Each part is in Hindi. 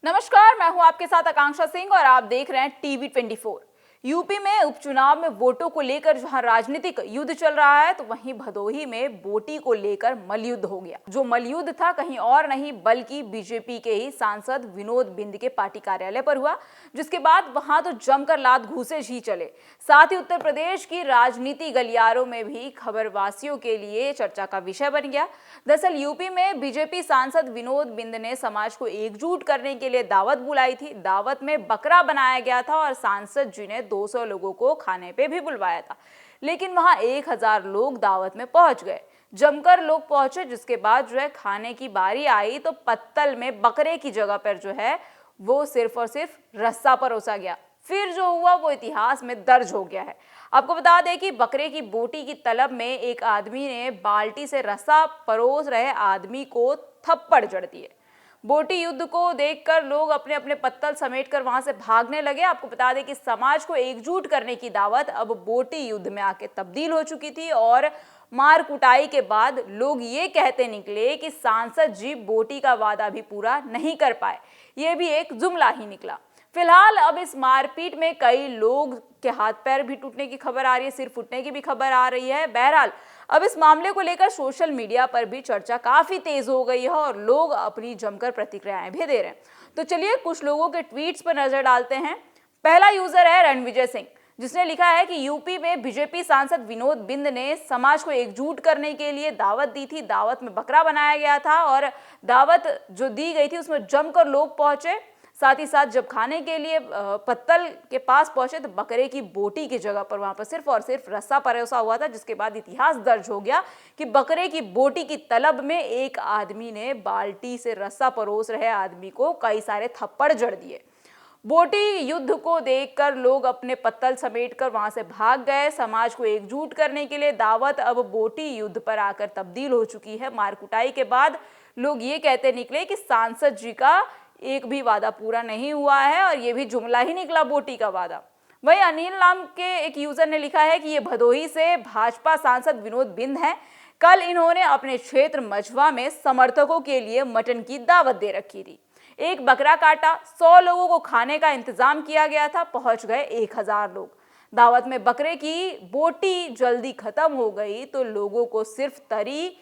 नमस्कार, मैं हूं आपके साथ आकांक्षा सिंह और आप देख रहे हैं टीवी 24। यूपी में उपचुनाव में वोटों को लेकर जहां राजनीतिक युद्ध चल रहा है, तो वहीं भदोही में बोटी को लेकर मलयुद्ध हो गया। जो मलयुद्ध था कहीं और नहीं बल्कि बीजेपी के ही सांसद विनोद बिंद के पार्टी कार्यालय पर हुआ, जिसके बाद वहां तो जमकर लात घूसे ही चले। साथ ही उत्तर प्रदेश की राजनीति गलियारों में भी खबरवासियों के लिए चर्चा का विषय बन गया। दरअसल यूपी में बीजेपी सांसद विनोद बिंद ने समाज को एकजुट करने के लिए दावत बुलाई थी। दावत में बकरा बनाया गया था और सांसद जी ने 200 लोगों को खाने पे भी बुलवाया था, लेकिन वहां 1000 लोग दावत में पहुंच गए। जमकर लोग पहुंचे, जिसके बाद जो है खाने की बारी आई तो पत्तल में बकरे की जगह पर जो है वो सिर्फ और सिर्फ रस्सा परोसा गया। फिर जो हुआ वो इतिहास में दर्ज हो गया है। आपको बता दें कि बकरे की बोटी की तलब में एक आदमी ने बाल्टी से रस्सा परोस रहे आदमी को थप्पड़ जड़ दिए। बोटी युद्ध को देखकर लोग अपने अपने पत्तल समेटकर वहां से भागने लगे। आपको बता दें कि समाज को एकजुट करने की दावत अब बोटी युद्ध में आके तब्दील हो चुकी थी और मार कुटाई के बाद लोग ये कहते निकले कि सांसद जी बोटी का वादा भी पूरा नहीं कर पाए। ये भी एक जुमला ही निकला। फिलहाल अब इस मारपीट में कई लोग के हाथ पैर भी टूटने की खबर आ रही है, सिर फूटने की भी खबर आ रही है। बहरहाल अब इस मामले को लेकर सोशल मीडिया पर भी चर्चा काफी तेज हो गई है और लोग अपनी जमकर प्रतिक्रियाएं भी दे रहे हैं। तो चलिए कुछ लोगों के ट्वीट्स पर नजर डालते हैं। पहला यूजर है रणविजय सिंह, जिसने लिखा है कि यूपी में बीजेपी सांसद विनोद बिंद ने समाज को एकजुट करने के लिए दावत दी थी। दावत में बकरा बनाया गया था और दावत जो दी गई थी उसमें जमकर लोग पहुंचे। साथ ही साथ जब खाने के लिए पत्तल के पास पहुंचे तो बकरे की बोटी की जगह पर वहां पर सिर्फ और सिर्फ रस्सा परोसा हुआ था, जिसके बाद इतिहास दर्ज हो गया कि बकरे की बोटी की तलब में एक आदमी ने बाल्टी से रस्सा परोस रहे आदमी को कई सारे थप्पड़ जड़ दिए। बोटी युद्ध को देखकर लोग अपने पत्तल समेटकर वहां से भाग गए। समाज को एकजुट करने के लिए दावत अब बोटी युद्ध पर आकर तब्दील हो चुकी है। मारकुटाई के बाद लोग ये कहते निकले कि सांसद जी का एक भी वादा पूरा नहीं हुआ है और ये भी जुमला ही निकला बोटी का वादा। वहीं अनिल नाम के एक यूजर ने लिखा है कि ये भदोही से भाजपा सांसद विनोद बिंद हैं। कल इन्होंने अपने क्षेत्र मझवा में समर्थकों के लिए मटन की दावत दे रखी थी। एक बकरा काटा, 100 लोगों को खाने का इंतजाम किया गया था, पहुंच गए 1000 लोग। दावत में बकरे की बोटी जल्दी खत्म हो गई तो लोगों को सिर्फ तरी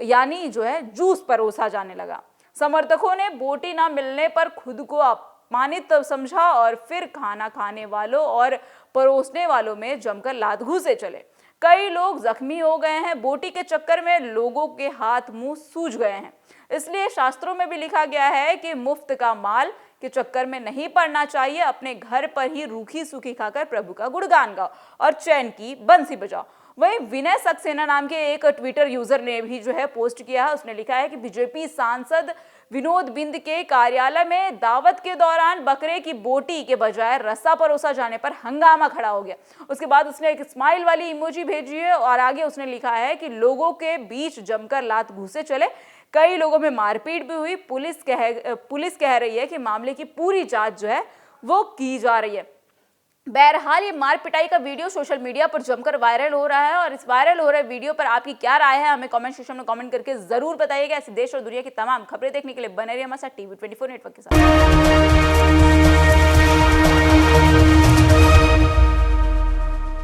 यानी जो है जूस परोसा जाने लगा। समर्थकों ने बोटी ना मिलने पर खुद को अपमानित समझा और फिर खाना खाने वालों और परोसने वालों में जमकर लात घूसे चले। कई लोग जख्मी हो गए हैं। बोटी के चक्कर में लोगों के हाथ मुंह सूज गए हैं। इसलिए शास्त्रों में भी लिखा गया है कि मुफ्त का माल के चक्कर में नहीं पड़ना चाहिए। अपने घर पर ही रूखी सूखी खाकर प्रभु का गुणगान गाओ और चैन की बंसी बजाओ। वहीं विनय सक्सेना नाम के एक ट्विटर यूजर ने भी जो है पोस्ट किया है। उसने लिखा है कि बीजेपी सांसद विनोद बिंद के कार्यालय में दावत के दौरान बकरे की बोटी के बजाय रस्सा परोसा जाने पर हंगामा खड़ा हो गया। उसके बाद उसने एक स्माइल वाली इमोजी भेजी है और आगे उसने लिखा है कि लोगों के बीच जमकर लात घूसे चले। कई लोगों में मारपीट भी हुई। पुलिस कह रही है कि मामले की पूरी जांच जो है वो की जा रही है। बहरहाल ये मार पिटाई का वीडियो सोशल मीडिया पर जमकर वायरल हो रहा है और इस वायरल हो रहे वीडियो पर आपकी क्या राय है हमें कमेंट सेक्शन में कमेंट करके जरूर बताइएगा। ऐसे देश और दुनिया की तमाम खबरें देखने के लिए बने रहिए हमारे साथ टीवी 24 नेटवर्क के साथ।